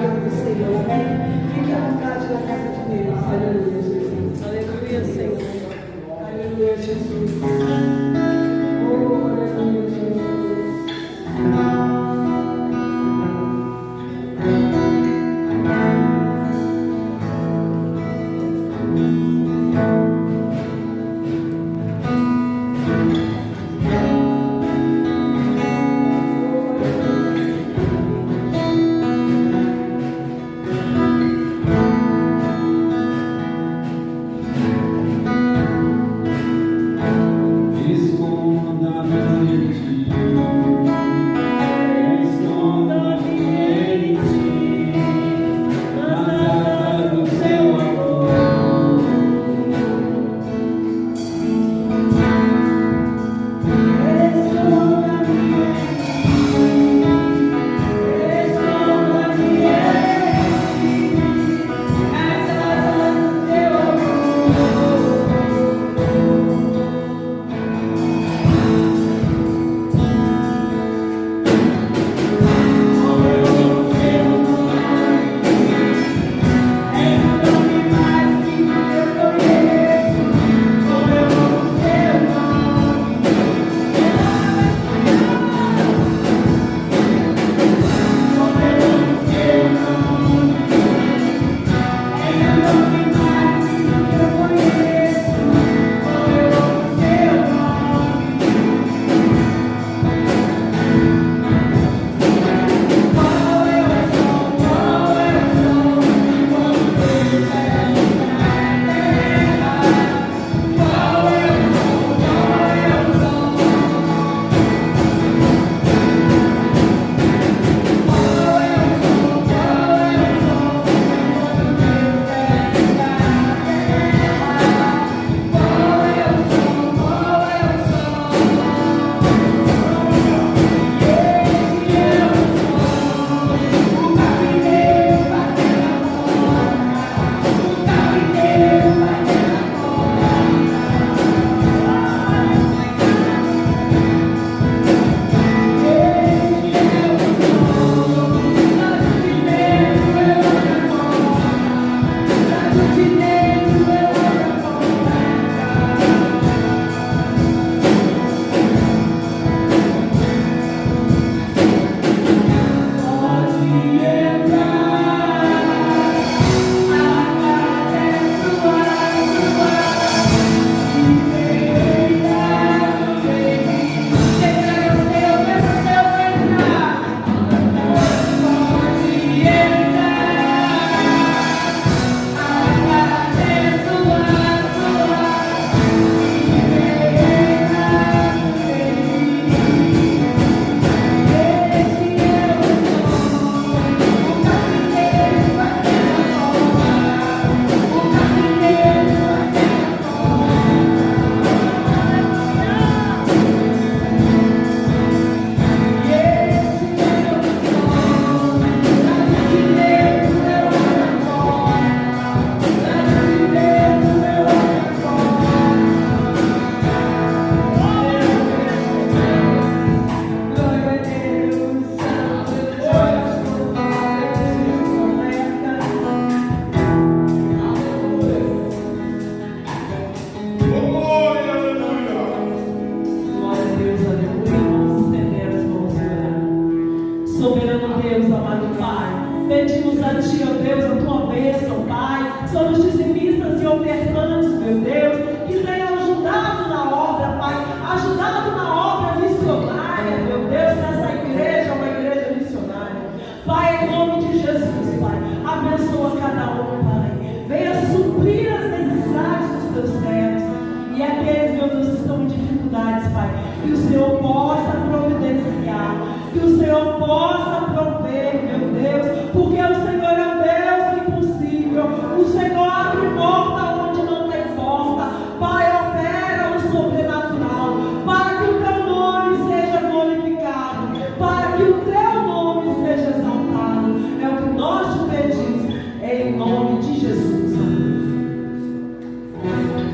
glória do Senhor. Fique à vontade na casa de Deus. Aleluia, Jesus. Aleluia, Senhor. Aleluia, Jesus. Oh, aleluia, Jesus.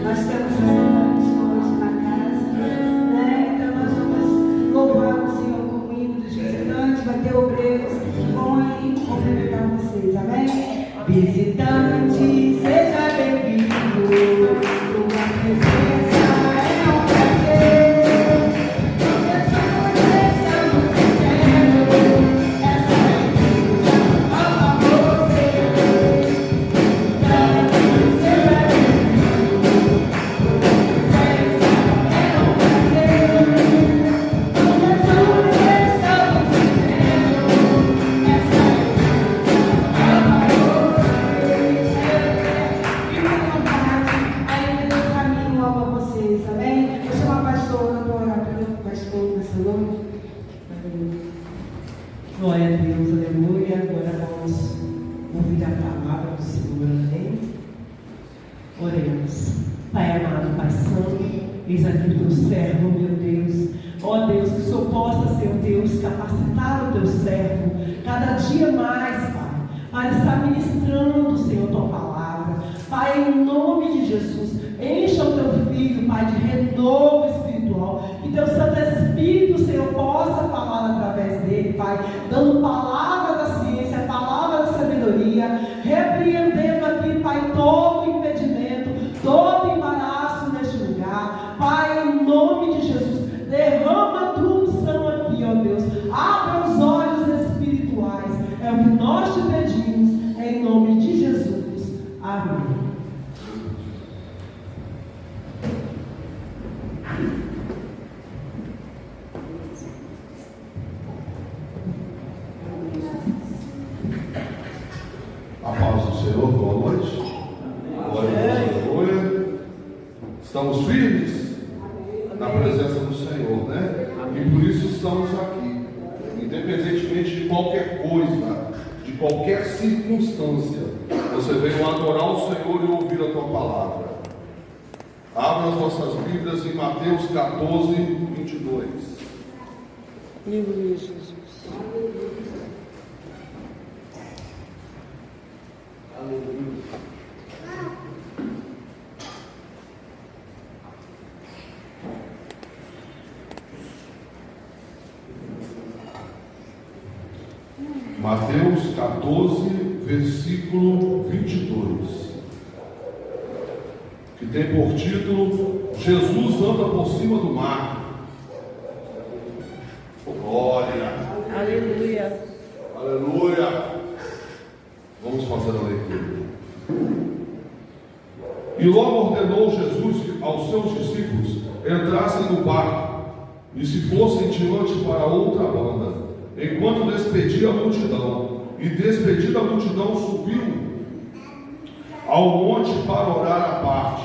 Nós temos muitas coisas na casa, né? Então nós vamos Visitante, seja bem-vindo. Tua presença é um prazer. Estamos vivendo essa vida a você. Seja bem-vindo. Tua presença é um prazer. Estamos vivendo essa amém? Eu sou uma pastora, estou orando pelo pastor nessa noite. Glória a Deus, aleluia. Agora vamos ouvir a palavra do Senhor, amém? Oremos. Pai amado, Pai Santo, eis aqui o teu servo, meu Deus. Ó Deus, que o Senhor possa, Senhor Deus, capacitar o teu servo cada dia mais, Pai, para estar ministrando, Senhor, tua palavra. Pai, em nome de Jesus, encha o teu filho, Pai, de renovo espiritual. Que teu Santo Espírito, Senhor, possa falar através dele, Pai, dando palavra da ciência, palavra da sabedoria, repreendendo aqui, Pai, todo impedimento, todo embaraço neste lugar. Pai, em nome de Jesus, derrama a tua unção aqui, ó Deus. Abra os olhos espirituais. É o que nós te pedimos, em nome de Jesus. Amém. A paz do Senhor, boa noite. Glória a Deus, aleluia. Estamos firmes na presença do Senhor, né? E por isso estamos aqui, independentemente de qualquer coisa, de qualquer circunstância. Você veio adorar o Senhor e ouvir a tua palavra. Abra as nossas Bíblias em Mateus 14, 22. Aleluia, Jesus. Aleluia. Mateus 14, versículo 22, que tem por título: Jesus anda por cima do mar. Glória. Aleluia. Aleluia. Vamos fazer a leitura. E logo ordenou Jesus aos seus discípulos entrassem no barco e se fossem diante para outra banda, enquanto despedia a multidão. E despedida a multidão, subiu ao monte para orar à parte.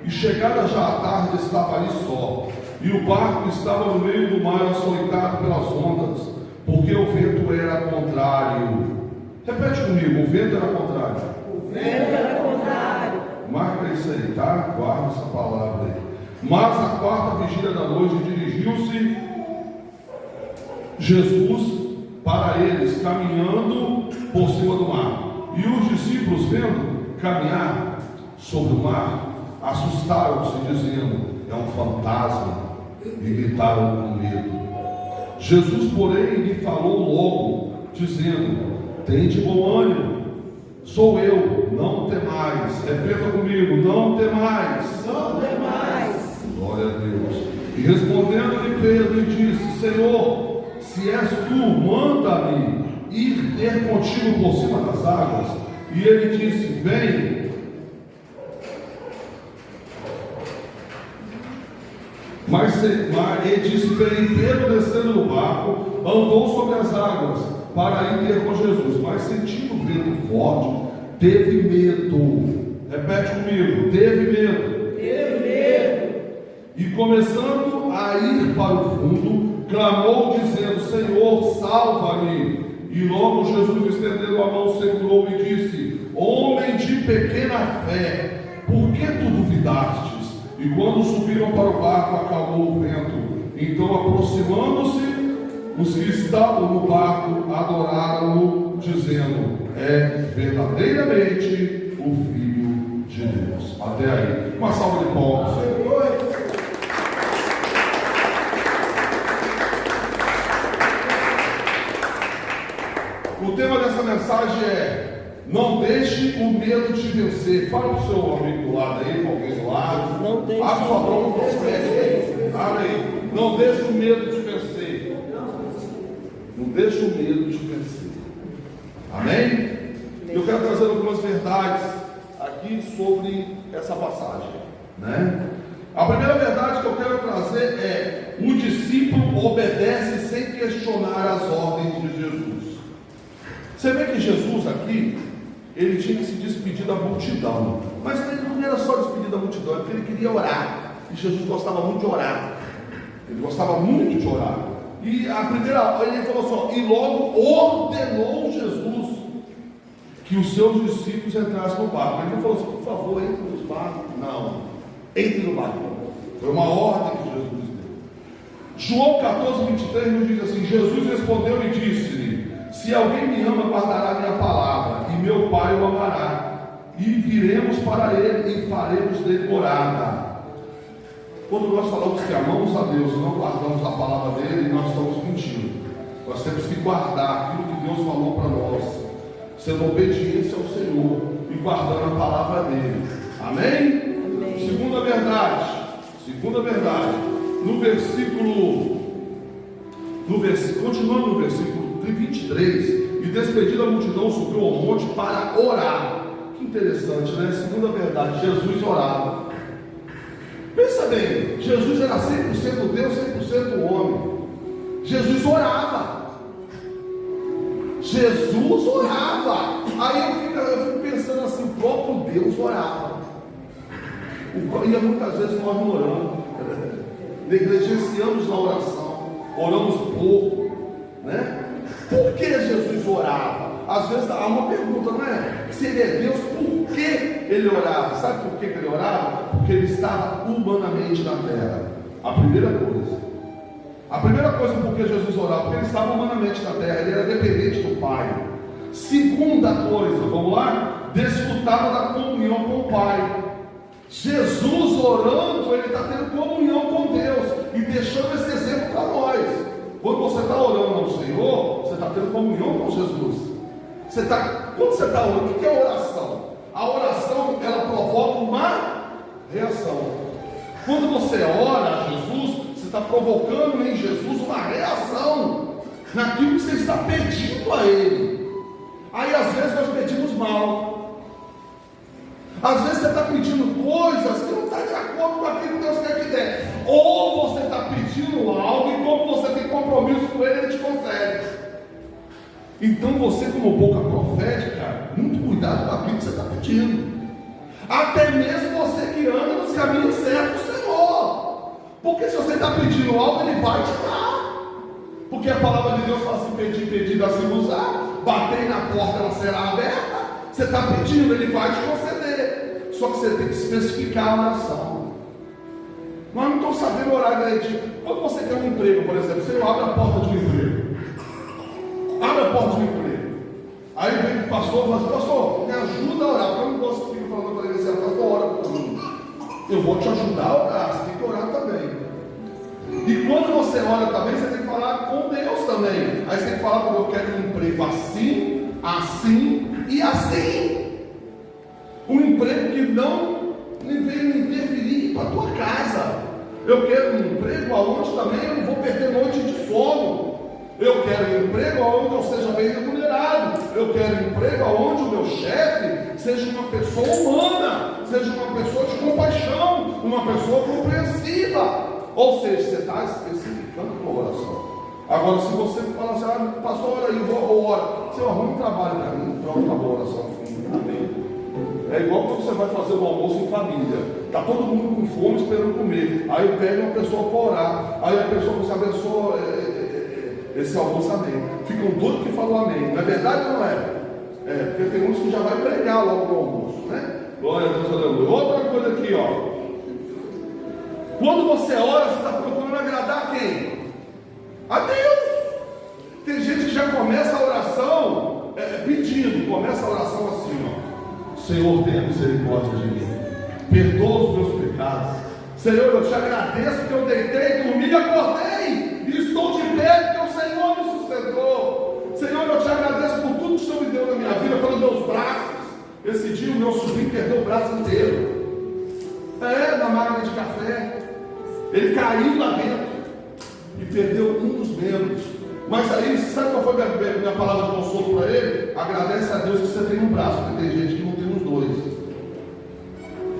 E chegada já a tarde, estava ali só. E o barco estava no meio do mar, açoitado pelas ondas, porque o vento era contrário. Repete comigo: o vento era contrário. O vento era contrário. Marca isso aí, tá? Guarda essa palavra aí. Mas a quarta vigília da noite dirigiu-se Jesus para eles, caminhando por cima do mar. E os discípulos, vendo caminhar sobre o mar, assustaram-se, dizendo: é um fantasma, e gritaram com medo. Jesus, porém, lhe falou logo, dizendo: tende bom ânimo, sou eu, não temais. Repita comigo: não temais. Não temais. Glória a Deus. E respondendo-lhe Pedro, e disse: Senhor, se és tu, manda-me ir ter contigo por cima das águas. E ele disse: vem. Mas ele disse: vem. Pedro, descendo do barco, andou sobre as águas para ir ter com Jesus, mas sentindo o vento forte, teve medo. Repete comigo: teve medo. Teve medo. E começando a ir para o fundo, clamou dizendo: Senhor, salva-me. E logo Jesus, estendendo a mão, segurou e disse: homem de pequena fé, por que tu duvidastes? E quando subiram para o barco, acalmou o vento. Então, aproximando-se, os que estavam no barco adoraram-no, dizendo: é verdadeiramente o Filho de Deus. Até aí. Uma salva de palmas. O tema dessa mensagem é: Não deixe o medo te vencer. Fala para o seu amigo do lado aí, com alguém do lado. Não deixe Abre sua boca, amém. Não deixe o medo te vencer. Não deixe o medo te vencer. Amém? Eu quero trazer algumas verdades aqui sobre essa passagem, né? A primeira verdade que eu quero trazer é: o discípulo obedece sem questionar as ordens de Jesus. Você vê que Jesus aqui, ele tinha que se despedir da multidão, mas ele não era só despedir da multidão, é porque ele queria orar, e Jesus gostava muito de orar. Ele gostava muito de orar. E a primeira, ele falou assim, e logo ordenou Jesus que os seus discípulos entrassem no barco. Ele não falou assim, por favor, entre nos barcos. Não, entre no barco. Foi uma ordem que Jesus deu. João 14, 23 nos diz assim: Jesus respondeu e disse-lhe: se alguém me ama, guardará minha palavra, e meu Pai o amará, e viremos para ele e faremos dele morada. Quando nós falamos que amamos a Deus e não guardamos a palavra dele, nós estamos mentindo. Nós temos que guardar aquilo que Deus falou para nós, sendo obediência ao Senhor e guardando a palavra dele. Amém? Amém. Segunda verdade, continuando no versículo 23, e despedida a multidão subiu ao monte para orar. Que interessante, né? Segunda verdade, Jesus orava. Pensa bem, Jesus era 100% Deus, 100% homem. Jesus orava. Jesus orava. Aí eu fico pensando assim, o próprio Deus orava. E muitas vezes nós não oramos, negligenciamos na oração, oramos pouco, né? Por que Jesus orava? Às vezes há uma pergunta, não é? Se ele é Deus, por que ele orava? Sabe por que ele orava? Porque ele estava humanamente na terra. A primeira coisa por que Jesus orava, porque ele estava humanamente na terra, ele era dependente do Pai. Segunda coisa, vamos lá? Desfrutava da comunhão com o Pai. Jesus orando, ele está tendo comunhão com Deus e deixando esse exemplo para nós. Quando você está orando ao Senhor, você está tendo comunhão com Jesus. Quando você está orando, o que é oração? A oração, ela provoca uma reação. Quando você ora a Jesus, você está provocando em Jesus uma reação naquilo que você está pedindo a Ele. Aí às vezes nós pedimos mal. Às vezes você está pedindo coisas que não estão de acordo com aquilo que Deus quer que dê. Ou você está pedindo algo e como você tem compromisso com Ele, Ele te concede. Então você, como boca profética, muito cuidado com aquilo que você está pedindo. Até mesmo você que anda nos caminhos certos do Senhor. Porque se você está pedindo algo, Ele vai te dar. Porque a palavra de Deus fala assim: pedir, pedir, dá-se-vos-á. Bater na porta, ela será aberta. Você está pedindo, Ele vai te conceder. Só que você tem que especificar a oração. Nós não estamos sabendo orar, gente. Quando você quer um emprego, por exemplo, você abre a porta de um emprego. Abre a porta de um emprego. Aí vem o pastor e fala assim: pastor, me ajuda a orar. Porque eu não gosto que fique falando para ele assim: pastor, ora por mim. Eu vou te ajudar a orar, você tem que orar também. E quando você ora também, você tem que falar com Deus também. Aí você tem que falar: como eu quero um emprego assim, assim e assim. Um emprego que não venha interferir para a tua casa. Eu quero um emprego onde também eu não vou perder noite de sono. Eu quero um emprego onde eu seja bem remunerado. Eu quero um emprego onde o meu chefe seja uma pessoa humana, seja uma pessoa de compaixão, uma pessoa compreensiva. Ou seja, você está especificando a tua oração. Agora, se você fala assim: pastor, olha aí, eu vou orar. Se eu arrumo um trabalho para mim, pronto, acabou a oração. Amém. É igual quando você vai fazer o almoço em família. Está todo mundo com fome esperando comer. Aí pega uma pessoa para orar. Aí a pessoa você abençoa esse almoço, amém. Ficam doidos que falam amém. Não é verdade ou não é? Porque tem uns que já vai pregar logo no almoço, né? Glória a Deus, aleluia. Outra coisa aqui, ó. Quando você ora, você está procurando agradar a quem? A Deus. Tem gente que já começa a oração pedindo. Começa a oração assim, ó: Senhor, tenha misericórdia de mim, perdoa os meus pecados. Senhor, eu te agradeço porque eu deitei, dormi e acordei, e estou de pé porque o Senhor me sustentou. Senhor, eu te agradeço por tudo que o Senhor me deu na minha vida, pelos meus braços, Esse dia o meu sobrinho perdeu o braço inteiro. Na máquina de café. Ele caiu lá dentro e perdeu um dos membros. Mas aí, sabe qual foi a minha palavra de consolo para ele? Agradece a Deus que você tem um braço, porque tem gente que não tem os dois.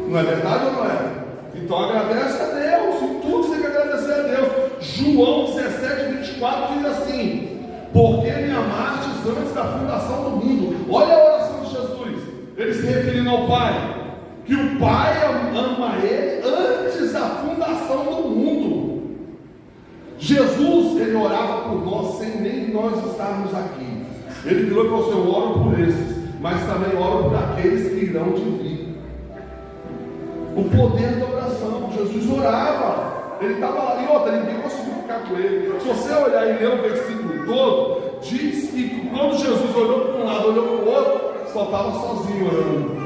Não é verdade ou não é? Então agradece a Deus. Em tudo você tem que agradecer a Deus. João 17:24 diz assim: porque me amastes antes da fundação do mundo. Olha a oração de Jesus. Ele se referindo ao Pai. Que o Pai ama ele antes da fundação do mundo. Jesus, ele orava por nós sem nem nós estarmos aqui. Ele virou e falou assim: eu oro por esses, mas também oro por aqueles que irão de vir. O poder da oração. Jesus orava. Ele estava lá, e outra, ninguém conseguiu ficar com ele. Se você olhar e ler o versículo todo, diz que quando Jesus olhou para um lado, olhou para o outro, só estava sozinho orando.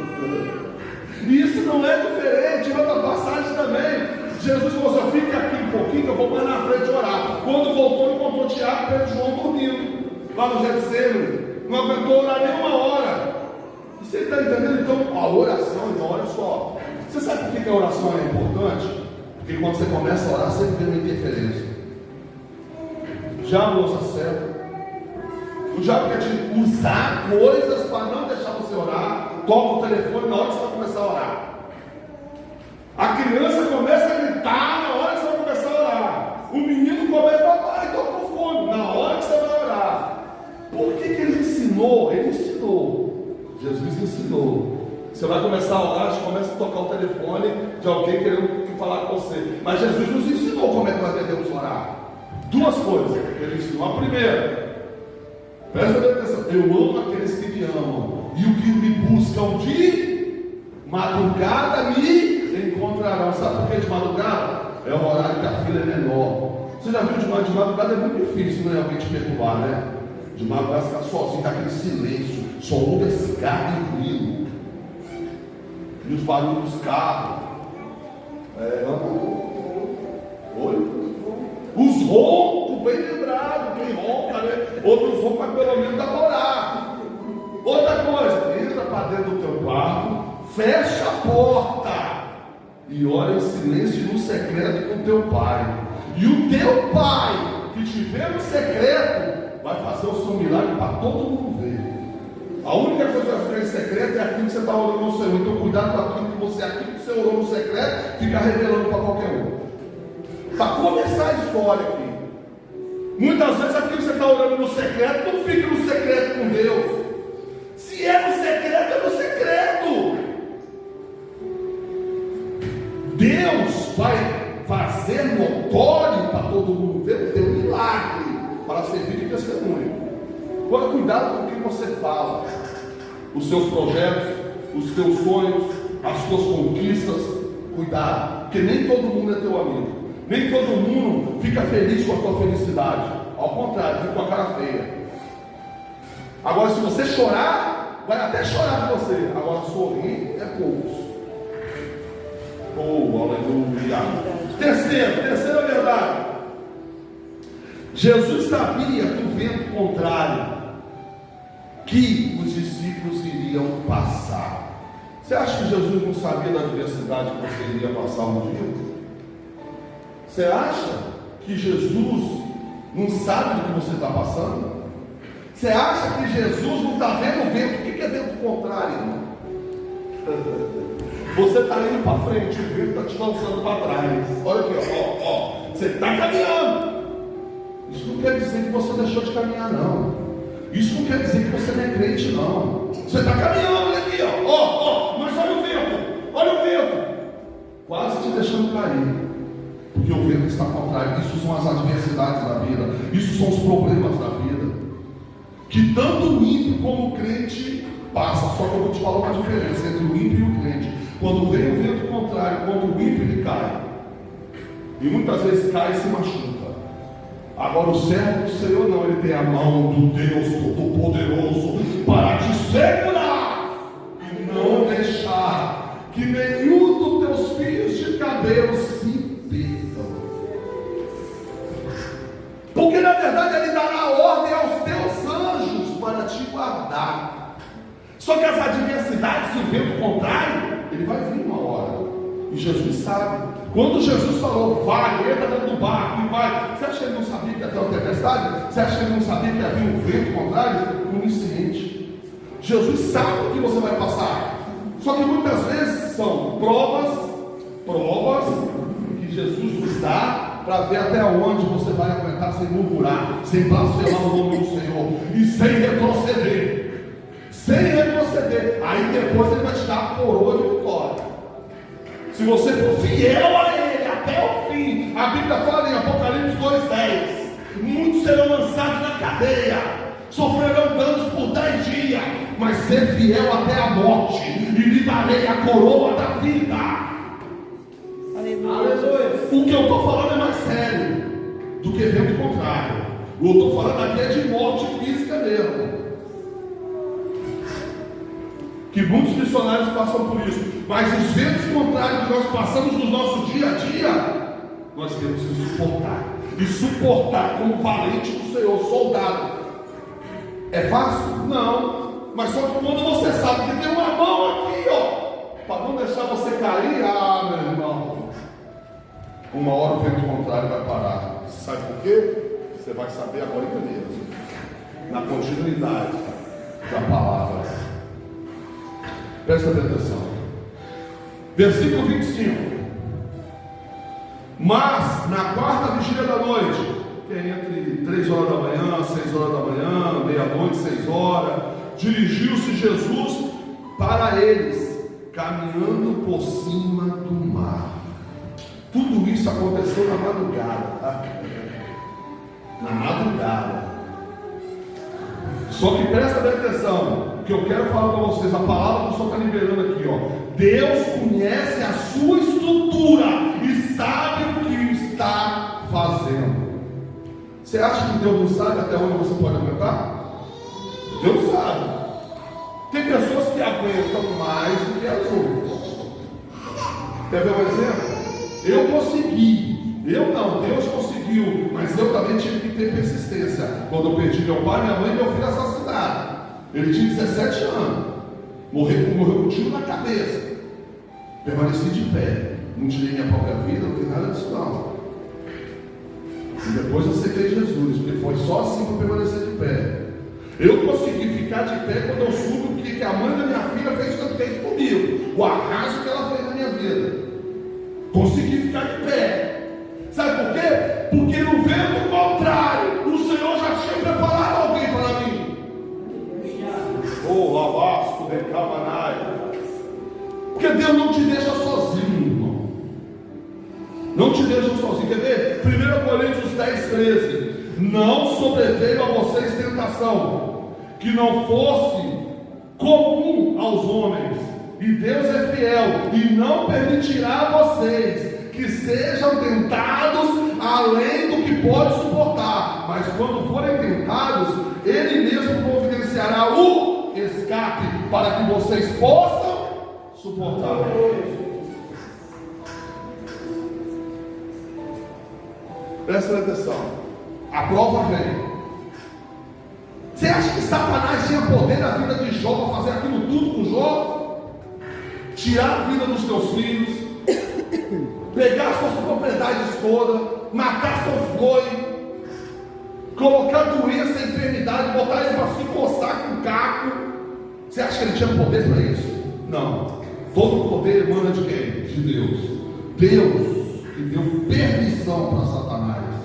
E isso não é diferente. Em outra passagem também, Jesus falou assim: fica aqui um pouquinho que eu vou mais na frente orar. Quando voltou, encontrou Tiago, Pedro e João dormindo lá no Getsemane. Não aguentou orar nem uma hora. Você está entendendo? Então a oração, então olha só, você sabe por que a oração é importante? Porque quando você começa a orar, sempre tem uma interferência. Já usa certo. O diabo quer te usar coisas para não deixar você orar. Toca o telefone na hora que você vai começar a orar. A criança começa a gritar na hora que você vai começar a orar. O menino começa a papai, toca o fone na hora que você vai orar. Por que ele ensinou? Ele ensinou. Jesus ensinou. Você vai começar a orar, você começa a tocar o telefone de alguém querendo falar com você. Mas Jesus nos ensinou como é que nós devemos orar. Duas coisas ele ensinou. A primeira, presta atenção: eu amo aqueles que me amam, e o que me buscam de madrugada me encontrarão. Sabe por que de madrugada? É o horário que a fila é menor. Você já viu de madrugada? É muito difícil, né? Alguém te perturbar, né? De madrugada você está sozinho, está aquele silêncio, só ouve cigarro e ruído. E os barulhos dos carros. Os roncos, bem lembrado, quem ronca, né? Outros roncos, mas pelo menos dá para orar. Outra coisa, entra para dentro do teu quarto, fecha a porta e ora em silêncio e no secreto com teu pai. E o teu pai, que te vê no secreto, vai fazer o seu milagre para todo mundo ver. A única coisa que vai ficar em secreto é aquilo que você está orando no Senhor. Então cuidado com aquilo que você orou no secreto, fica revelando para qualquer um. Para começar a história aqui, muitas vezes aquilo que você está orando no secreto, não fica no secreto com Deus. Se é no secreto, é no secreto. Deus vai fazer notório para todo mundo ver o teu milagre, para servir de testemunho. Agora cuidado com o que você fala. Os seus projetos, os teus sonhos, as tuas conquistas. Cuidado, porque nem todo mundo é teu amigo. Nem todo mundo fica feliz com a tua felicidade. Ao contrário, fica com a cara feia. Agora, se você chorar, vai até chorar com você. Agora, sorrir é poucos. Oh, aleluia. Terceira verdade. Jesus sabia do vento contrário que os discípulos iriam passar. Você acha que Jesus não sabia da adversidade que você iria passar um dia? Você acha que Jesus não sabe do que você está passando? Você acha que Jesus não está vendo o vento? O que é vento contrário, irmão? Você está indo para frente, o vento está te lançando para trás. Olha aqui, ó. Você está caminhando. Isso não quer dizer que você deixou de caminhar, não. Isso não quer dizer que você não é crente, não. Você está caminhando, olha aqui, ó. Mas olha o vento. Quase te deixando cair. Porque o vento está contrário. Isso são as adversidades da vida. Isso são os problemas da vida. Que tanto o ímpio como o crente passa. Só que eu vou te falar uma diferença entre o ímpio e o crente. Quando vem o vento contrário, quando o ímpio ele cai. E muitas vezes cai e se machuca. Agora o servo do Senhor não, ele tem a mão do Deus Todo-Poderoso para te segurar e não deixar que nenhum dos teus fios de cabelo se percam. Porque na verdade ele dará ordem aos teus anjos para te guardar. Só que as adversidades e o vento contrário, ele vai vir uma hora. E Jesus sabe. Quando Jesus falou, vai, entra dentro do barco e vai. Você acha que ele não sabia que ia ter uma tempestade? Você acha que ele não sabia que havia um vento contrário? Onisciente. Jesus sabe o que você vai passar. Só que muitas vezes são provas que Jesus nos dá para ver até onde você vai aguentar sem murmurar, sem blasfemar o nome do Senhor e sem retroceder. Aí depois ele vai te dar a coroa de vitória. Se você for fiel a ele até o fim, a Bíblia fala em Apocalipse 2:10: muitos serão lançados na cadeia, sofrerão danos por 10 dias, mas ser fiel até a morte, e lhe darei a coroa da vida. Aleluia. O que eu estou falando é mais sério do que vento contrário. O que eu estou falando aqui é de morte física mesmo, que muitos missionários passam por isso. Mas os ventos contrários que nós passamos no nosso dia a dia, nós temos que suportar. E suportar como valente do Senhor, soldado. É fácil? Não. Mas só que quando você sabe que tem uma mão aqui, para não deixar você cair, meu irmão, uma hora o vento contrário vai parar. Sabe por quê? Você vai saber agora mesmo, na continuidade da palavra. Presta atenção. Versículo 25. Mas na quarta vigília da noite, que é entre 3 horas da manhã, 6 horas da manhã, meia-noite, 6 horas, dirigiu-se Jesus para eles, caminhando por cima do mar. Tudo isso aconteceu na madrugada, tá? Na madrugada. Só que presta bem atenção, que eu quero falar para vocês, a palavra que o Senhor está liberando aqui, Deus conhece a sua estrutura e sabe o que está fazendo. Você acha que Deus não sabe até onde você pode aguentar? Deus sabe. Tem pessoas que aguentam mais do que as outras. Quer ver um exemplo? Eu consegui. Eu não, Deus conseguiu, mas eu também tive que ter persistência. Quando eu perdi meu pai, minha mãe e meu filho assassinados. Ele tinha 17 anos. Morreu com um tiro na cabeça. Permaneci de pé. Não tirei minha própria vida, não fiz nada disso não. E depois eu aceitei Jesus, porque foi só assim para permanecer de pé. Eu consegui ficar de pé quando eu soube o que a mãe da minha filha fez comigo. O arraso que ela fez na minha vida. Consegui ficar de pé. Sabe por quê? Porque no vento contrário, o Senhor já tinha preparado alguém para mim. Lavasco de Camanai. Porque Deus não te deixa sozinho, irmão. Não te deixa sozinho. Quer ver? 1 Coríntios 10:13. Não sobreveio a vocês tentação que não fosse comum aos homens. E Deus é fiel e não permitirá a vocês que sejam tentados além do que pode suportar. Mas quando forem tentados, Ele mesmo providenciará o escape para que vocês possam suportar. Presta atenção. A prova vem. Você acha que Satanás tinha poder na vida de Jó para fazer aquilo tudo com Jó? Tirar a vida dos teus filhos, pegar suas propriedades todas, matar seus bois, colocar doença, enfermidade, botar ele para se coçar com caco. Você acha que ele tinha poder para isso? Não. Todo o poder emana de quem? De Deus. Deus que deu permissão para Satanás.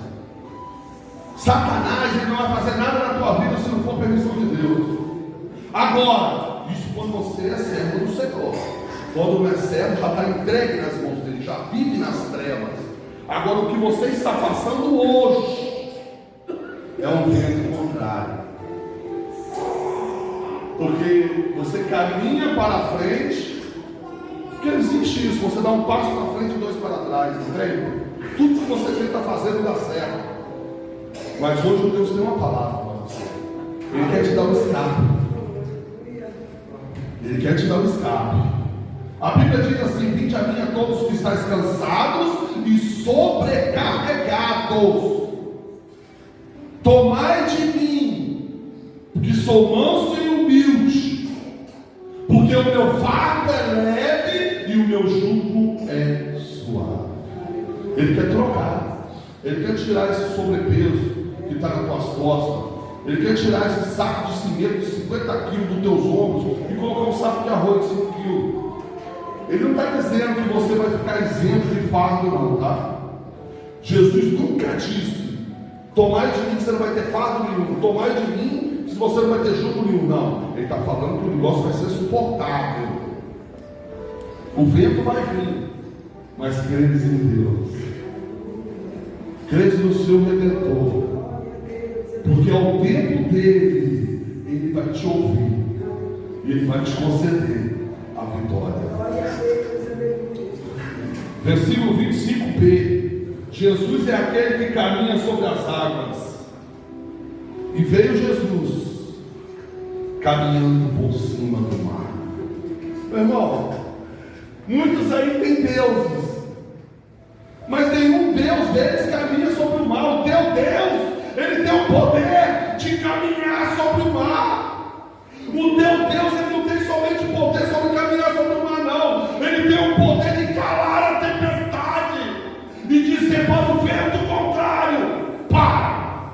Satanás ele não vai fazer nada na tua vida se não for permissão de Deus. Agora, isso quando você é servo do Senhor. Quando não é servo, já está entregue nas mãos dele, já vive nas trevas. Agora, o que você está passando hoje é um vento contrário. Porque você caminha para frente, porque existe isso, você dá um passo para frente e 2 para trás, não tem? Tudo que você está fazendo dá certo. Mas hoje Deus tem uma palavra para você. Ele quer te dar um escape. Ele quer te dar um escape. A Bíblia diz assim: vinde a mim a todos que estáis cansados e sobrecarregados, tomai de mim, que sou manso e humilde, Porque o meu fardo é leve e o meu jugo é suave. Ele quer trocar. Ele quer tirar esse sobrepeso que está nas tuas costas. Ele quer tirar esse saco de cimento de 50 quilos dos teus ombros e colocar um saco de arroz de 5 quilos. Ele não está dizendo que você vai ficar isento de fardo, não, tá? Jesus nunca disse: tomai de mim que você não vai ter fardo nenhum, tomai de mim se você não vai ter jugo nenhum. Não, ele está falando que o negócio vai ser suportável. O vento vai vir, mas credes em Deus, credes no seu Redentor, porque ao tempo dele, ele vai te ouvir e ele vai te conceder a vitória. Versículo 25b. Jesus é aquele que caminha sobre as águas. E veio Jesus caminhando por cima do mar. Meu irmão, muitos aí têm deuses, mas nenhum Deus deles caminha sobre o mar. O teu Deus, ele tem o poder de caminhar sobre o mar. O teu Deus, ele não tem somente o poder sobre caminhar sobre o mar, não. Ele tem o poder de calar a tempestade e dizer para o vento contrário: para,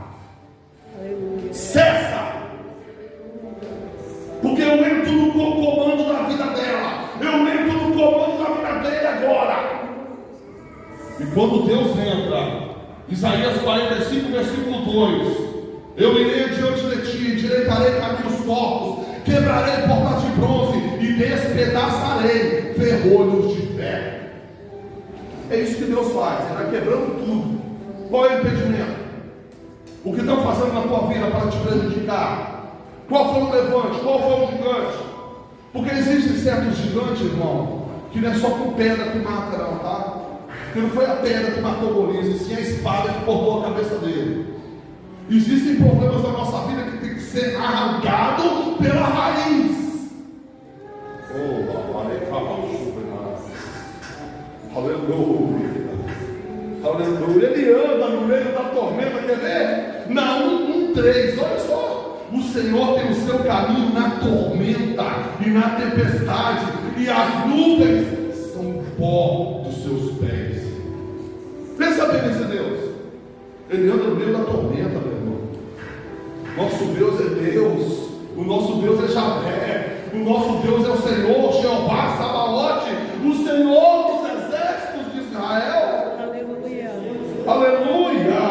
cessa, porque eu entro no comando da vida dela, eu entro no comando da vida dele agora. E quando Deus entra, Isaías 45, versículo 2: eu irei adiante de ti, endireitarei caminhos tortos, quebrarei portas de bronze e despedaçarei ferrolhos de ferro. É isso que Deus faz, Ele vai quebrando tudo. Qual é o impedimento? O que estão fazendo na tua vida para te prejudicar? Qual foi o levante? Qual foi o gigante? Porque existem certos gigantes, irmão, que não é só com pedra que mata, não, tá? Porque não foi a pedra que matou Golias, e sim a espada que cortou a cabeça dele. Existem problemas na nossa vida que tem que ser arrancado pela raiz. Aleluia. Aleluia. Ele anda no meio da tormenta, quer ver? Na 1:3, olha só. O Senhor tem o seu caminho na tormenta e na tempestade, e as nuvens são o pó dos seus pés. Pensa bem nesse Deus. Ele anda no meio da tormenta, meu irmão. Nosso Deus é Deus. O nosso Deus é Javé. O nosso Deus é o Senhor, Jeová Sabaote, o Senhor dos exércitos de Israel. Aleluia. Aleluia.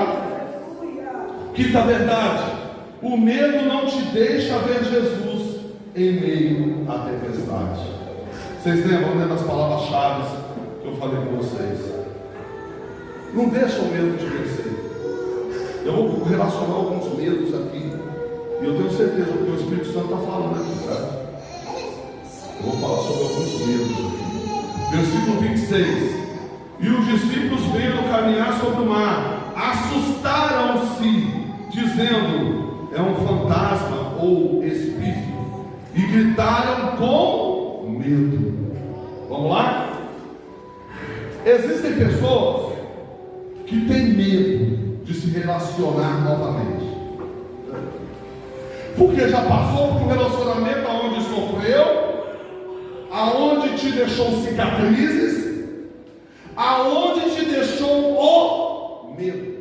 Quinta verdade: o medo não te deixa ver Jesus em meio à tempestade. Vocês lembram, né, das palavras-chave que eu falei com vocês? Não deixa o medo te vencer. Eu vou relacionar alguns medos aqui, e eu tenho certeza que o Espírito Santo está falando aqui, tá? Eu vou falar sobre alguns medos aqui. Versículo 26. E os discípulos, vendo caminhar sobre o mar, assustaram-se, dizendo: é um fantasma ou espírito, e gritaram com medo. Vamos lá? Existem pessoas que têm medo de se relacionar novamente, porque já passou por um relacionamento onde sofreu, aonde te deixou cicatrizes, aonde te deixou o medo.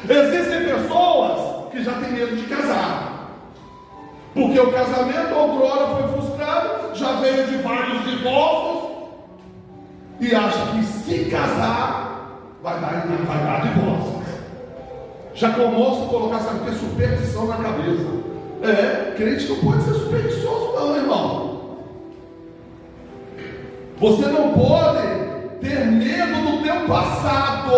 Existem pessoas que já têm medo de casar, porque o casamento outrora foi frustrado, já veio de vários divórcios, e acha que se casar vai dar divórcio. Já começa a colocar, sabe o que? Superstição na cabeça. Crente não pode ser supersticioso, não, irmão. Você não pode ter medo do teu passado.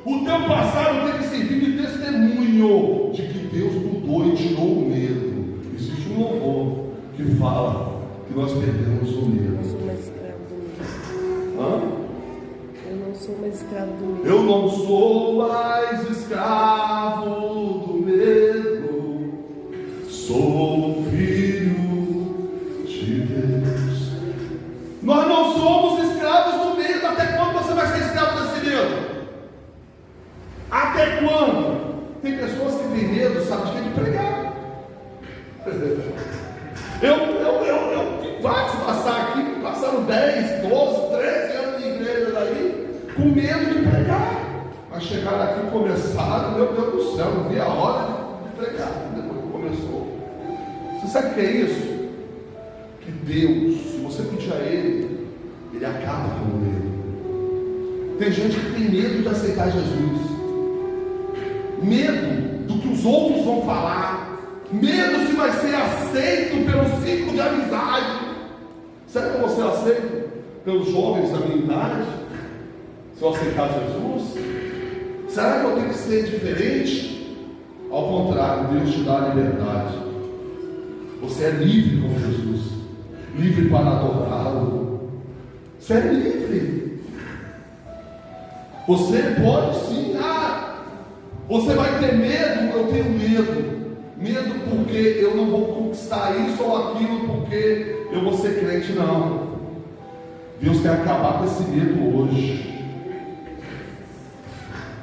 O teu passado tem que servir de testemunho de que Deus mudou e tirou o medo. Existe um louvor que fala que nós perdemos o medo. Eu não sou mais escravo do medo. Eu não sou mais escravo do medo. Sou filho de Deus. Nós não somos escravos do medo. Até quando você vai ser escravo desse medo? Até quando? Tem pessoas que têm medo, sabe de quem? De pregar. com medo de pregar. Mas chegaram aqui e começaram, meu Deus do céu, não vi a hora de pregar, depois que começou. Você sabe o que é isso? Que Deus, se você pedir a Ele, Ele acaba com o medo. Tem gente que tem medo de aceitar Jesus, medo do que os outros vão falar, medo se vai ser aceito pelo ciclo de amizade. Será que eu vou ser aceito pelos jovens da minha idade? Se eu aceitar Jesus? Será que eu tenho que ser diferente? Ao contrário, Deus te dá a liberdade. Você é livre com Jesus, livre para adorá-lo. Você é livre. Você pode sim. Você vai ter medo? Eu tenho medo. Medo porque eu não vou conquistar isso ou aquilo, porque eu vou ser crente. Não. Deus quer acabar com esse medo hoje.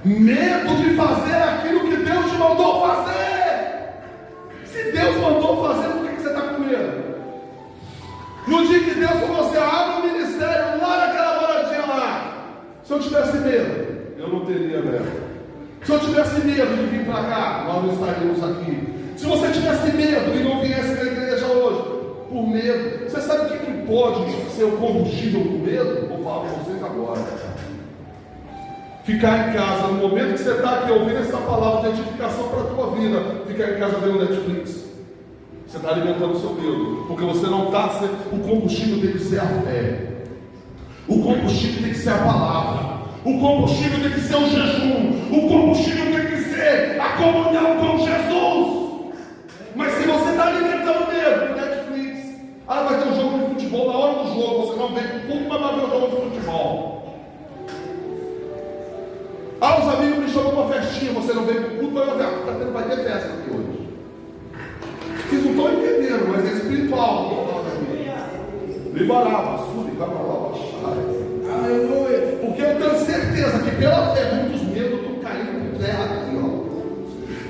Medo de fazer aquilo que Deus te mandou fazer. Se Deus mandou fazer, por que você está com medo? No dia que Deus falou assim, abre um ministério lá naquela moradinha lá. Se eu tivesse medo, eu não teria medo. Se eu tivesse medo de vir para cá, nós não estaríamos aqui. Se você tivesse medo e não viesse na igreja hoje, por medo, você sabe o que pode ser o combustível do medo? Vou falar para vocês agora. Ficar em casa, no momento que você está aqui ouvindo essa palavra de edificação para a tua vida, ficar em casa vendo Netflix. Você está alimentando o seu medo, porque você não está. O combustível tem que ser a fé, o combustível tem que ser a palavra, o combustível tem que ser o jejum, o combustível tem que ser a comunhão com Jesus. Mas se você está alimentando medo no Netflix, vai ter um jogo de futebol, na hora do jogo você não vem com culto, mas vai ver o jogo de futebol. Os amigos me chamam para uma festinha, você não veio para o culto, vai ter festa aqui hoje. Vocês não estão entendendo, mas é espiritual. Liberava, aleluia. Porque eu tenho certeza que pela fé, muitos medos estão caindo por terra aqui, ó.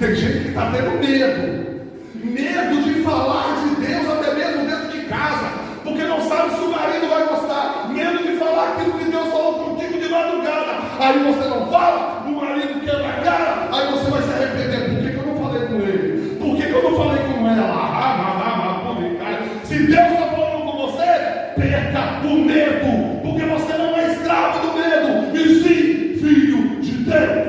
Tem gente que está tendo medo de falar de Deus, até mesmo dentro de casa, porque não sabe se o marido vai gostar, medo de falar aquilo que Deus falou contigo de madrugada. Aí você não fala, o marido quebra a cara, aí você vai se arrepender. Por que eu não falei com ele? Por que eu não falei com ela? Se Deus está falando com você, perca o medo, porque você não é escravo do medo, e sim filho de Deus.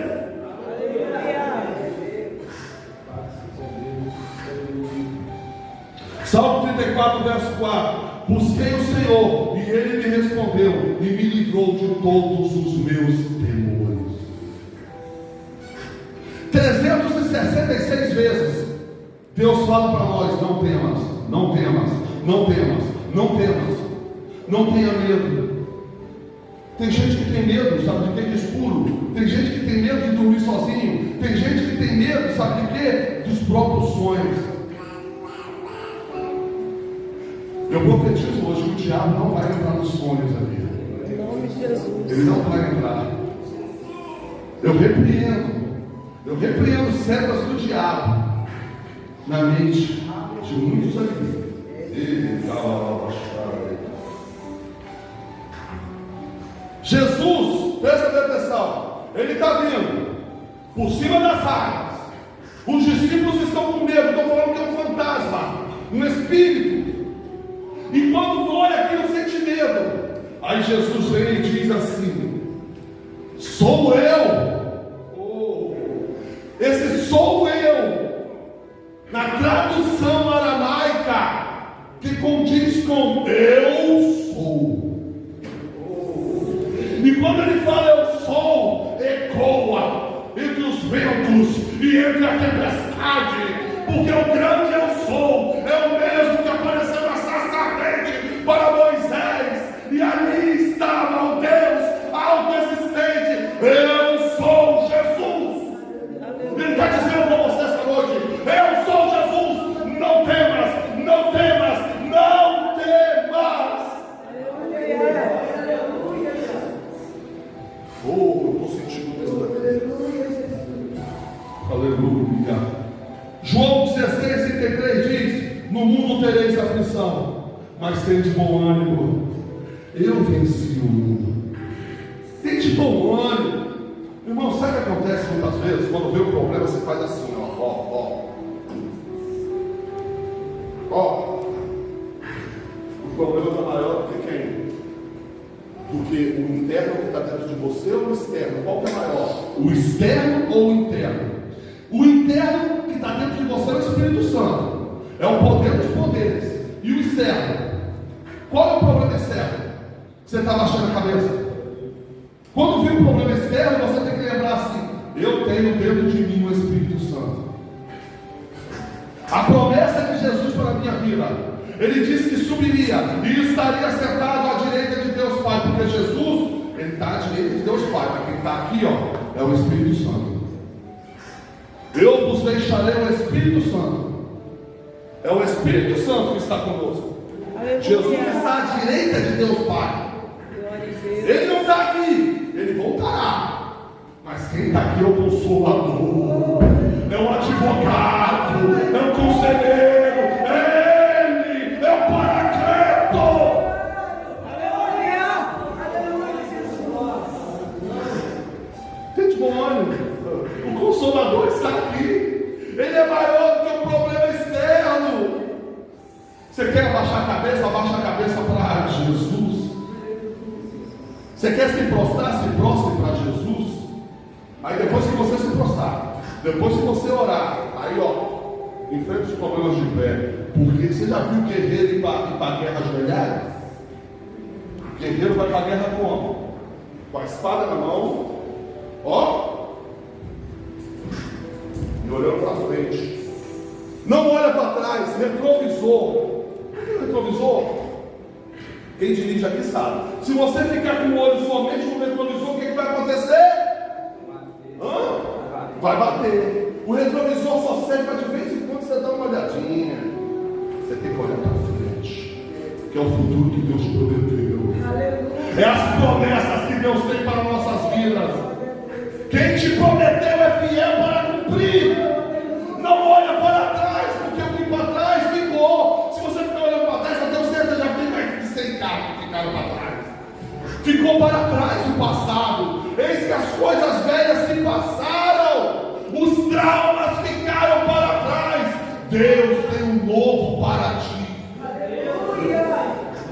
Salmo 34, verso 4. Busquei o Senhor, e Ele me respondeu, e me livrou de todos os meus temores. 366 vezes, Deus fala para nós, não temas, não temas, não temas, não temas, não tenha medo. Tem gente que tem medo, sabe de quê? De escuro. Tem gente que tem medo de dormir sozinho. Tem gente que tem medo, sabe de quê? Dos próprios sonhos. Eu profetizo hoje, o diabo não vai entrar nos sonhos ali. Em nome de Jesus. Ele não vai entrar. Eu repreendo setas do diabo na mente de muitos aqui. Jesus, presta atenção, ele está vindo por cima das águas. Os discípulos estão com medo, estão falando que é um fantasma, um espírito. E quando olha aquilo, sente medo. Aí Jesus vem e diz assim: sou eu. Esse sou eu, na tradução aramaica, que condiz com eu sou. E quando ele fala eu sou, ecoa entre os ventos e entre a tempestade, porque o grande eu sou é o mesmo que apareceu na sarça ardente para Moisés, e ali estava o Deus autoexistente. Eu sou Jesus. Ele está dizendo para você esta noite: eu sou Jesus. Não temas, não temas, não temas. Eu estou sentindo Deus aqui. Aleluia. João 16:33 diz: no mundo tereis aflição, mas tende bom ânimo, eu venci o mundo. Tem de bom ânimo. Irmão, sabe o que acontece muitas vezes? Quando vê um problema, você faz assim, ó. O problema está maior do que quem? Do que o interno que está dentro de você ou o externo? Qual que é maior? O externo ou o interno? O interno que está dentro de você é o Espírito Santo. É o poder dos poderes. E o externo? Qual é o problema externo? Você está baixando a cabeça. Quando vem um problema externo, você tem que lembrar assim: eu tenho dentro de mim o Espírito Santo. A promessa de Jesus para a minha vida, ele disse que subiria e estaria sentado à direita de Deus Pai, porque Jesus, ele está à direita de Deus Pai, mas quem está aqui, é o Espírito Santo. Eu vos deixarei o Espírito Santo. É o Espírito Santo que está conosco. Aleluia. Jesus está à direita de Deus Pai. Ele não está aqui, ele voltará. Mas quem está aqui é o Consolador, é o advogado, é o conselheiro, ele é o Paracleto. Aleluia! Aleluia, Jesus. Tem de bom ânimo. O Consolador está aqui. Ele é maior do que o problema externo. Você quer abaixar a cabeça? Abaixa a cabeça para Jesus. Você quer se prostrar? Se prostre para Jesus. Aí depois que você se prostrar, depois que você orar, aí enfrenta os problemas de pé. Porque você já viu o guerreiro ir para a guerra ajoelhado? O guerreiro vai para a guerra como? Com a espada na mão, e olhando para frente. Não olha para trás, retrovisor. O que é retrovisor? Quem dirige aqui sabe. Se você ficar com o olho somente no retrovisor, o que vai acontecer? Vai bater. O retrovisor só serve para de vez em quando você dá uma olhadinha. Você tem que olhar para frente, que é o futuro que Deus prometeu. É as promessas que Deus tem para nossas vidas. Quem te prometeu é fiel para cumprir. Não olha para trás, porque o que para trás ficou. Se você ficar olhando para trás, eu tenho certeza, já tem mais de 100 carros que ficaram para trás. Ficou para trás o passado. Eis que as coisas velhas se passaram. Os traumas ficaram para trás. Deus tem um novo para ti. Aleluia!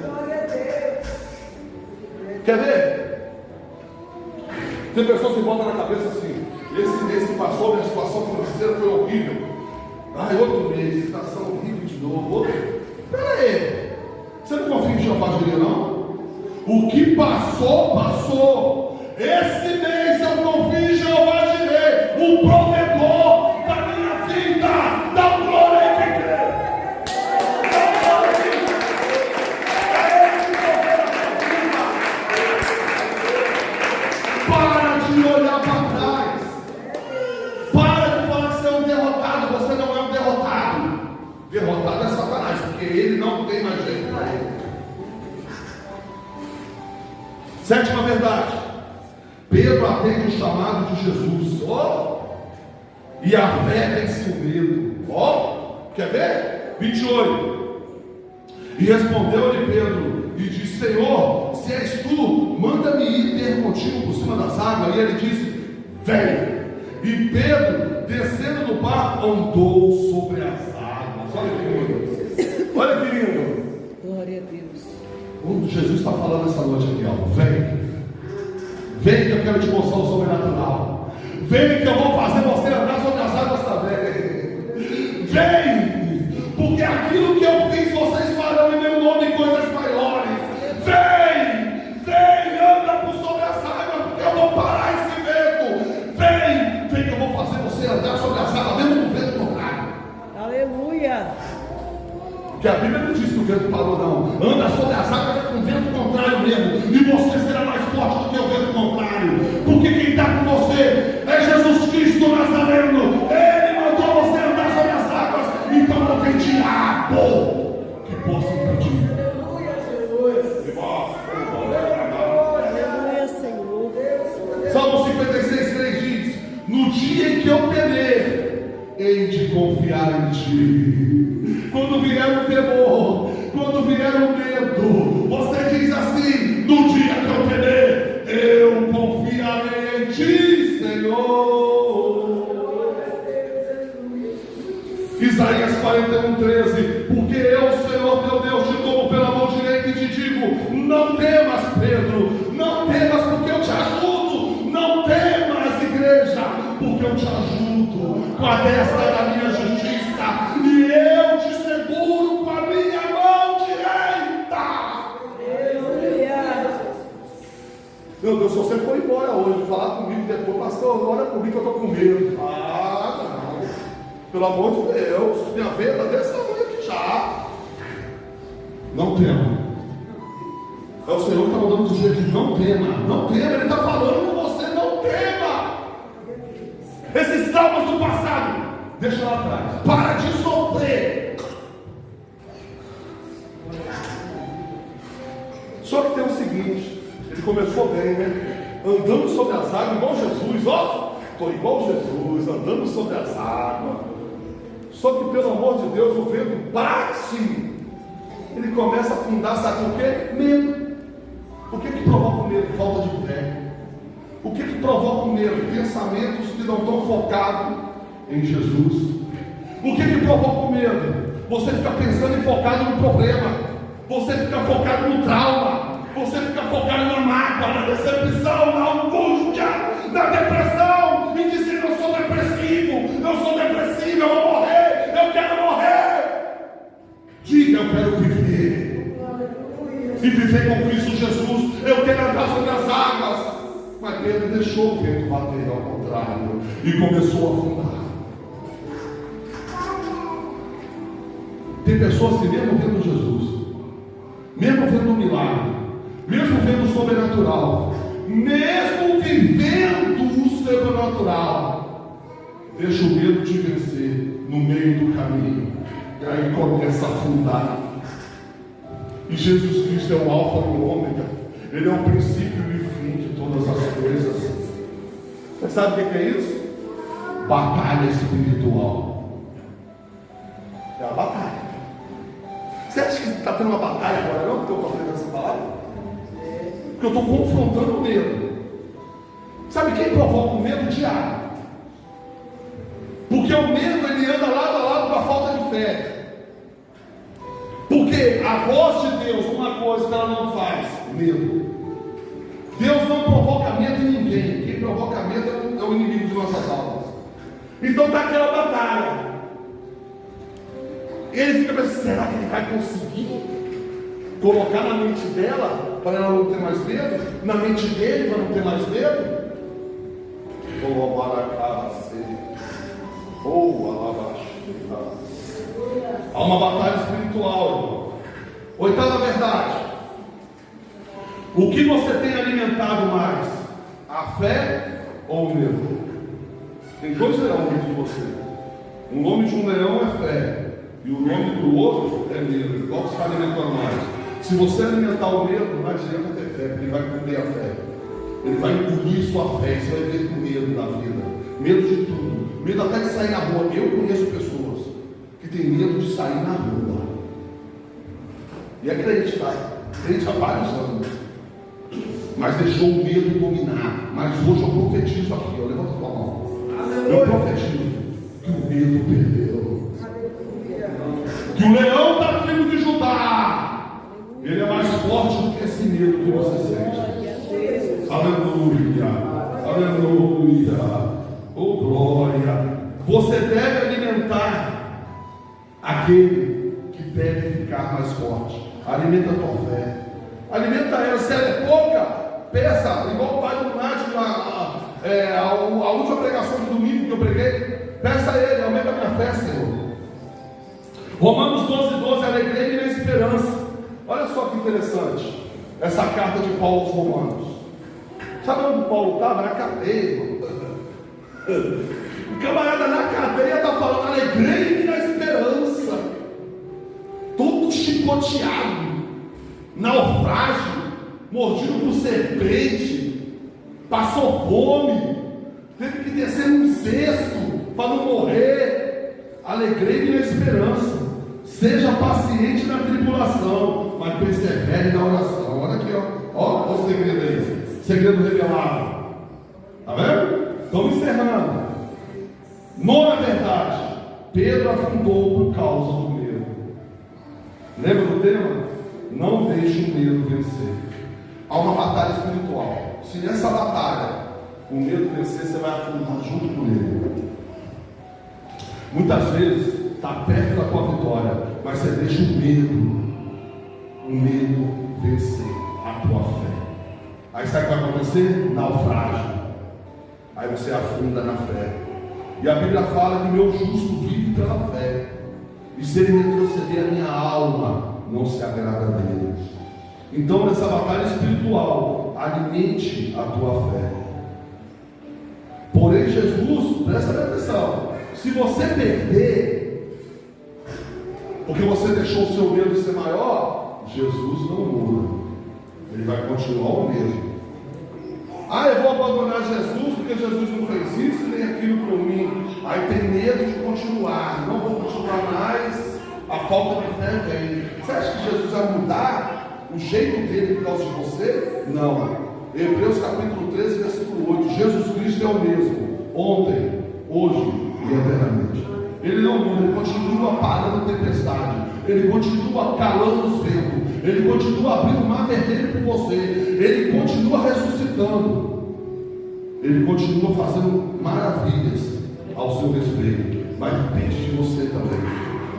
Glória a Deus. Quer ver? Tem pessoas que botam na cabeça assim: esse mês que passou, minha situação financeira foi horrível. Outro mês, situação horrível de novo. Espera aí. Você não confia em Jeová Jireh, não? O que passou, passou. Esse mês eu confio em Jeová Jireh, o provedor da minha vida. Dá glória aí que crê. Para de olhar para trás. Para de falar que você é um derrotado. Você não é um derrotado. Derrotado é Satanás, porque ele não tem mais jeito para ele. Sétima verdade: Pedro atende o chamado de Jesus. E a fé vence o medo. Quer ver? 28. E respondeu-lhe Pedro e disse: Senhor, se és tu, manda-me ir ter contigo por cima das águas. E ele disse: vem. E Pedro, descendo do barco, andou sobre as águas. Olha que lindo. Olha que lindo. Glória a Deus. Quando Jesus está falando essa noite aqui, vem. Vem que eu quero te mostrar o sobrenatural. Vem que eu vou fazer você andar sobre as águas também. Vem, porque aquilo que eu fiz vocês farão em meu nome coisas maiores. Vem, anda por sobre as águas, porque eu vou parar esse vento. Vem que eu vou fazer você andar sobre as águas, mesmo no vento contrário. Aleluia. Porque a Bíblia não diz que o vento parou, não. Anda sobre as águas é com o vento contrário mesmo. E você será mais forte do que o vento contrário. Porque quem está com você é Jesus Cristo Nazareno. Ele mandou você andar sobre as águas. Então não tem diabo que possa impedir. Aleluia, Jesus. Aleluia, Senhor. Salmo 56:3 diz: no dia em que eu temer, hei de confiar em ti. Quando vier o temor, quando vier o medo, você diz assim: no dia que eu temer, eu confio. 41:13, porque eu, Senhor teu Deus, te tomo pela mão direita e te digo: não temas, Pedro, não temas, porque eu te ajudo. Não temas, igreja, porque eu te ajudo com a destra da minha justiça, e eu te seguro com a minha mão direita. Meu Deus, se você for embora hoje, falar comigo depois, pastor, ora comigo que eu estou com medo. Não, pelo amor de Deus, minha veia está desse tamanho aqui já. Não tema. É o Senhor que está mandando dizer que não tema, não tema, Ele está falando com você, não tema. Esses traumas do passado, deixa lá atrás, para de sofrer. Só que tem o seguinte, ele começou bem, né? Andando sobre as águas, igual Jesus, ó, estou igual Jesus, andando sobre as águas. Só que pelo amor de Deus, o vento bate, ele começa a afundar, sabe por quê? Medo. O que provoca o medo? Falta de fé. O que provoca o medo? Pensamentos que não estão focados em Jesus. O que provoca o medo? Você fica pensando e focado no problema. Você fica focado no trauma. Você fica focado na mágoa, na decepção, na angústia, na depressão. E dizer: eu sou depressivo, eu vou morrer, eu quero morrer. Diga: eu quero viver. E viver com Cristo Jesus. Eu quero andar sobre as águas. Mas Pedro deixou o vento bater ao contrário e começou a afundar. Tem pessoas que mesmo vendo Jesus, mesmo vendo o milagre, mesmo vendo o sobrenatural, mesmo vivendo o sobrenatural, deixa o medo te vencer no meio do caminho, e aí começa a afundar. E Jesus Cristo é o alfa e o ômega, Ele é o princípio e o fim de todas as coisas. Você sabe o que é isso? Batalha espiritual. É a batalha. Você acha que está tendo uma batalha agora não? Porque eu estou aprendendo essa palavra? Porque eu estou confrontando o medo. Sabe quem provoca o medo? O diabo. Porque o medo, ele anda lado a lado com a falta de fé. Porque a voz de Deus, uma coisa que ela não faz: medo. Deus não provoca medo em ninguém. Quem provoca medo é o inimigo de nossas almas. Então está aquela batalha. Ele fica pensando: será que ele vai conseguir colocar na mente dela para ela não ter mais medo? Na mente dele para não ter mais medo? Há uma batalha espiritual, irmão. Oitava verdade: o que você tem alimentado mais? A fé ou o medo? Tem dois leões dentro de você. O nome de um leão é fé, e o nome do outro é medo. Qual que está alimentando mais? Se você alimentar o medo, não adianta ter fé, porque ele vai comer a fé. Ele vai engolir sua fé. Você vai ver com medo na vida. Medo de tudo. Medo até de sair na rua. Eu conheço pessoas que têm medo de sair na rua. E é crente, tá? Crente há vários anos. Mas deixou o medo dominar. Mas hoje eu profetizo aqui, ó. Levanta a tua mão. Eu profetizo que o medo perdeu. Que o leão da tribo de Judá, ele é mais forte do que esse medo que você sente. Aleluia, aleluia, oh glória. Você deve alimentar aquele que deve ficar mais forte. Alimenta a tua fé, alimenta ela. Se ela é pouca, peça, igual o pai do Nático, a última pregação de domingo que eu preguei. Peça a ele: aumenta a minha fé, Senhor. Romanos 12:12, alegrei-me na esperança. Olha só que interessante essa carta de Paulo aos Romanos. Sabe onde Paulo estava? Na cadeia. O camarada na cadeia está falando: alegrei-me na esperança. Todo chicoteado, naufrágio, mordido por serpente, passou fome, teve que descer num cesto para não morrer. Alegrei-me na esperança. Seja paciente na tribulação, mas persevere na oração. Olha aqui, ó o segredo aí. Segredo revelado. Tá vendo? Estamos encerrando. Nona verdade: Pedro afundou por causa do medo. Lembra do tema? Não deixe o medo vencer. Há uma batalha espiritual. Se nessa batalha o medo vencer, você vai afundar junto com ele. Muitas vezes está perto da tua vitória, mas você deixa o medo vencer a tua fé. Aí sabe o que vai acontecer? Naufrágio. Aí você afunda na fé. E a Bíblia fala que meu justo vive pela fé. E se ele retroceder, a minha alma não se agrada dele. Então, nessa batalha espiritual, alimente a tua fé. Porém, Jesus, presta atenção, se você perder, porque você deixou o seu medo ser maior, Jesus não muda. Ele vai continuar o mesmo. Eu vou abandonar Jesus porque Jesus não fez isso nem aquilo por mim. Aí tem medo de continuar. Não vou continuar mais. A falta de fé vem. Você acha que Jesus vai mudar o jeito dele por causa de você? Não. Hebreus capítulo 13, versículo 8. Jesus Cristo é o mesmo. Ontem, hoje e eternamente. Ele não muda. Ele continua parando a tempestade. Ele continua calando os ventos. Ele continua abrindo o mar vermelho por você. Ele continua ressuscitando. Ele continua fazendo maravilhas ao seu respeito. Mas depende de você também.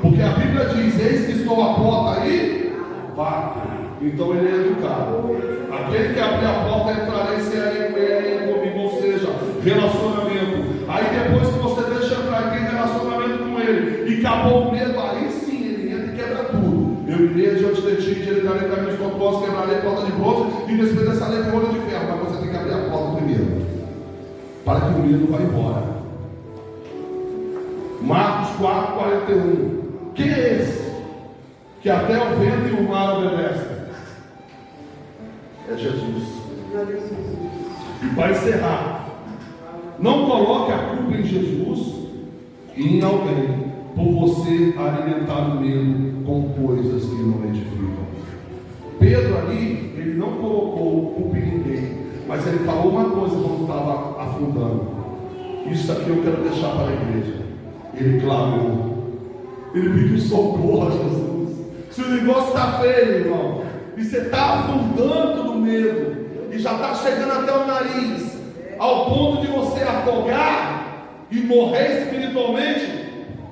Porque a Bíblia diz: eis que estou à porta aí, vá. Então ele é educado. Aquele que abrir a porta, entrarei sem ele comigo. Ou seja, relacionamento. Aí depois que você deixa entrar e tem relacionamento com ele, e acabou o medo, aí sim ele entra e quebra tudo. Eu irei diante de ti, direitarei caminhos tortuosos, quebrarei a porta de bronze e despedaçarei a rolha de ferro. Mas você tem que abrir a porta primeiro, para que o medo vá embora. Marcos 4:41. Quem é esse que até o vento e o mar obedecem? É Jesus. E para encerrar, não coloque a culpa em Jesus e em alguém, por você alimentar o medo com coisas que não edificam. Pedro ali, ele não colocou culpa em ninguém, mas ele falou uma coisa quando estava afundando. Isso aqui eu quero deixar para a igreja. Ele clamou. Ele pediu socorro a Jesus. Se o negócio está feio, irmão, e você está afundando no medo, e já está chegando até o nariz, ao ponto de você afogar e morrer espiritualmente,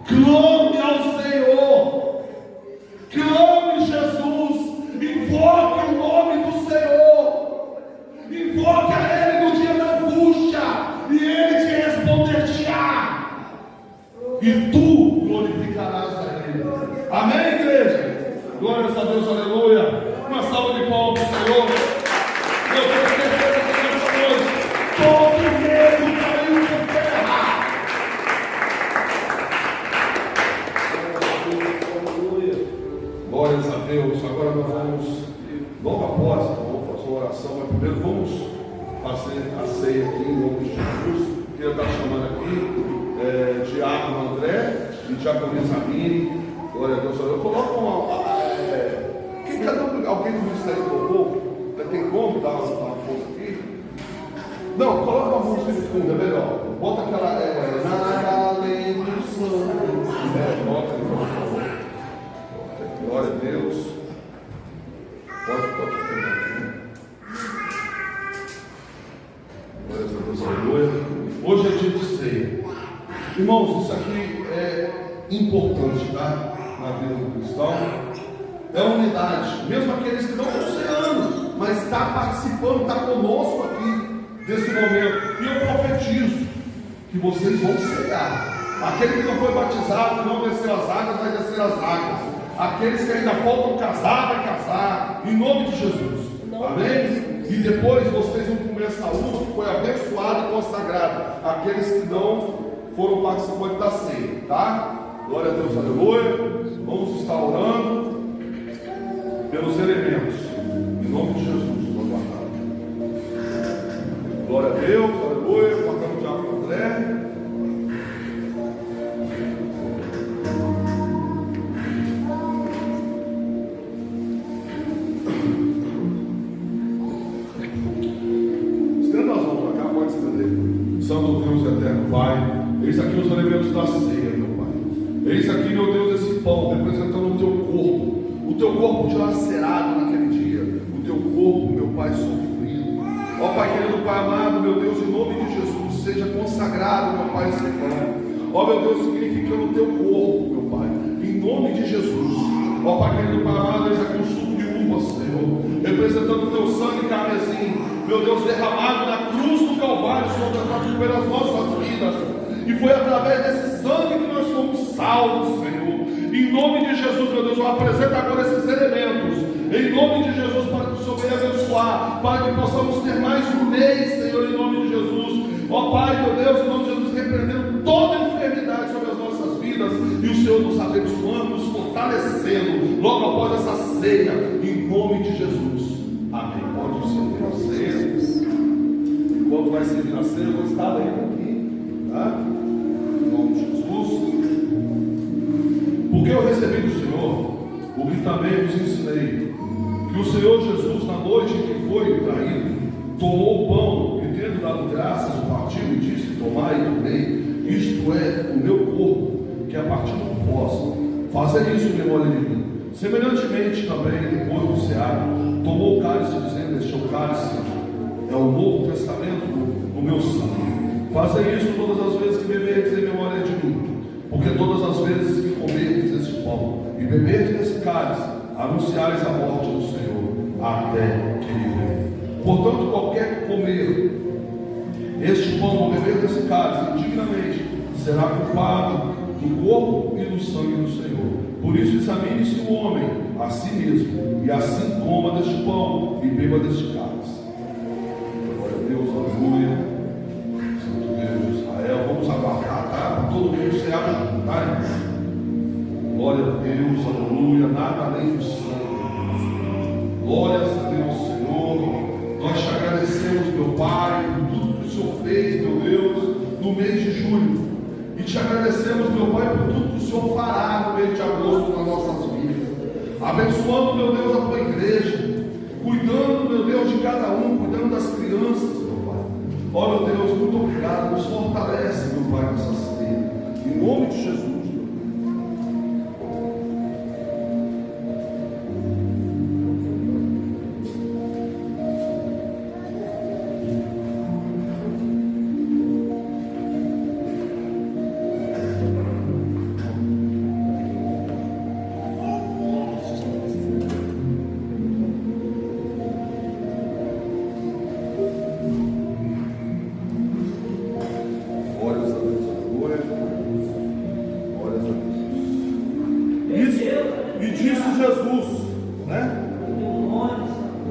clame ao Senhor. Clame Jesus. Invoque o nome do Senhor. Invoque a Ele no dia da angústia, e Ele te responder-te-á. E tu glorificarás a Ele. Amém, igreja? Glórias a Deus, aleluia. Uma salva de palmas ao Senhor. Eu tenho certeza que nessa noite todo medo caiu por terra. Glórias a Deus. Agora nós vamos, logo após, vamos fazer uma oração, mas primeiro vamos fazer a ceia aqui em nome de Jesus. Queria estar chamando aqui Diácono André e Diaconisa Miri. Glória a Deus. Eu coloco alguém do Ministério do Louvor, tem como dar uma força aqui? Não, coloca uma música de fundo, é melhor. Bota aquela nada além do sangue. Bota, por favor. Glória a Deus. Pode pegar aqui. Glória a Deus, aleluia. Hoje é dia de ceia. Irmãos, isso aqui é importante, tá? Na vida do cristão. É unidade. Mesmo aqueles que não estão ceando, mas está participando, está conosco aqui desse momento. E eu profetizo que vocês vão cear. Aquele que não foi batizado, que não desceu as águas, vai descer as águas. Aqueles que ainda faltam casar, vai casar. Em nome de Jesus. Amém? E depois vocês vão comer essa uva que foi abençoada e consagrada. Aqueles que não foram participantes da ceia, tá? Glória a Deus, aleluia. Vamos estar orando pelos elementos, em nome de Jesus. Glória a Deus, aleluia. Colocamos o Diácono André. Estenda as mãos para cá, pode estender. Santo Deus eterno, Pai, eis aqui os elementos da ceia, meu Pai. teu corpo dilacerado naquele dia, o teu corpo, meu Pai, sofrido. Ó Pai querido, Pai amado, meu Deus, em nome de Jesus, seja consagrado, meu Pai, esse pão. Ó meu Deus, significando o teu corpo, meu Pai, em nome de Jesus. Ó Pai querido, Pai amado, eis aqui um suco de uva, Senhor, representando o teu sangue carmesim, meu Deus, derramado na cruz do Calvário, Senhor, pelas nossas vidas. E foi através desse sangue que nós fomos salvos, Senhor. Em nome de Jesus, meu Deus, eu apresento agora esses elementos. Em nome de Jesus, para que o Senhor venha abençoar, para que possamos ter mais um mês, Senhor, em nome de Jesus. Ó Pai, meu Deus, em nome de Jesus, repreendendo toda enfermidade sobre as nossas vidas. E o Senhor nos abençoando, nos fortalecendo, logo após essa ceia, em nome de Jesus. Amém. Pode servir a ceia. Enquanto vai servir a ceia, eu vou estar lendo aqui, tá? Em nome de Jesus. Porque eu recebi do Senhor o que também vos ensinei, que o Senhor Jesus, na noite em que foi traído, tomou o pão e, tendo dado graças, o partiu e disse: tomai e comei, isto é o meu corpo, que é partido por vós. Fazei isso em memória de mim. Semelhantemente também, depois do cear, tomou o cálice, dizendo: este é o cálice, é o novo testamento no meu sangue. Fazei isso todas as vezes que beberdes em memória de mim. Porque todas as vezes que comerdes este pão e beberdes esse cálice, anunciareis a morte do Senhor até que ele venha. Portanto, qualquer que comer este pão ou beber desse cálice indignamente será culpado do corpo e do sangue do Senhor. Por isso, examine-se o homem a si mesmo, e assim coma deste pão e beba deste cálice. Glória a Deus, aleluia. Santo Deus de Israel, vamos aguardar, tá? Para todo mundo se abre, tá? Glória a Deus, aleluia. Nada além do sangue. Glórias a Deus, Senhor. Nós te agradecemos, meu Pai, por tudo que o Senhor fez, meu Deus, no mês de julho. E te agradecemos, meu Pai, por tudo que o Senhor fará no mês de agosto nas nossas vidas. Abençoando, meu Deus, a tua igreja. Cuidando, meu Deus, de cada um, cuidando das crianças, meu Pai. Ó, meu Deus, muito obrigado. Nos fortalece, meu Pai, nessa ceia. Em nome de Jesus.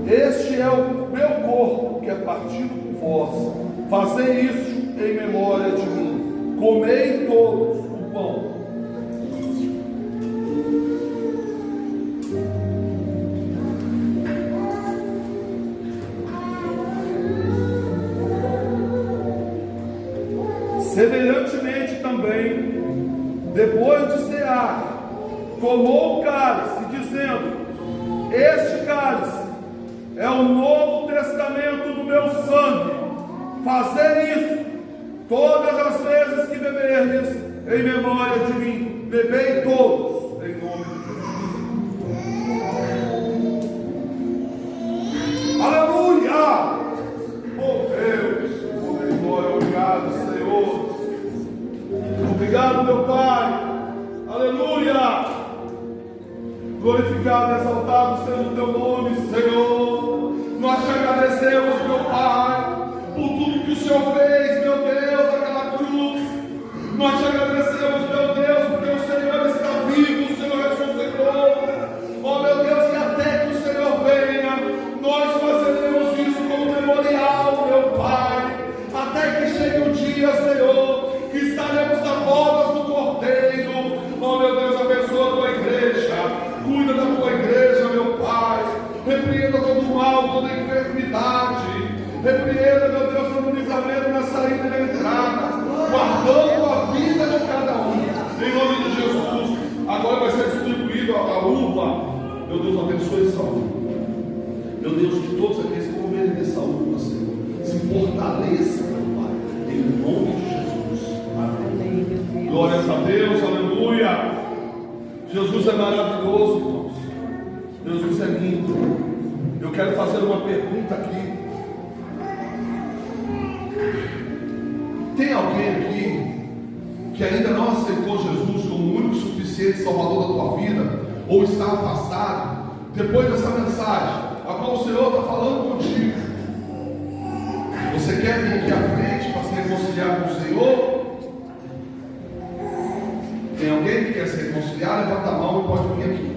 Este é o meu corpo que é partido por vós. Fazei isso em memória de mim. Comei todos o pão. Semelhantemente também, depois de cear, tomou o cálice, dizendo: este cálice é o novo testamento do meu sangue. Fazei isso todas as vezes que beberdes em memória de mim. Bebei todos em nome de Jesus. Aleluia! Oh Deus, oh glória, obrigado, Senhor. Obrigado, meu Pai. Aleluia! Glorificado, exaltado seja o teu nome, Senhor. Nós te agradecemos, meu Pai, por tudo que o Senhor fez, meu Deus, naquela cruz. Nós te agradecemos, meu Deus, porque o Senhor está vivo, o Senhor ressuscitou. Oh, meu Deus, que até que o Senhor venha, nós fazeremos isso como memorial, meu Pai. Até que chegue o dia, Senhor, que estaremos na bodas do Cordeiro. Oh, meu Deus, abençoa a tua igreja. Cuida da tua igreja, meu Pai. Repreenda todo o mal, toda a enfermidade. Repreenda, meu Deus, todo o livramento na saída e na entrada, guardando a vida de cada um, em nome de Jesus. Agora vai ser distribuído a uva. Meu Deus, abençoe essa uva. Meu Deus, que todos aqueles que comerem dessa uva, Senhor, se fortaleçam, meu Pai, em nome de Jesus. Amém. Glórias a Deus, aleluia. Jesus é maravilhoso, irmãos. Jesus é lindo. Eu quero fazer uma pergunta aqui. Tem alguém aqui que ainda não aceitou Jesus como o único e suficiente Salvador da tua vida, ou está afastado, depois dessa mensagem, a qual o Senhor está falando contigo? Você quer vir aqui à frente para se reconciliar com o Senhor? Tem alguém que quer se reconciliar? Levanta a mão e pode vir aqui.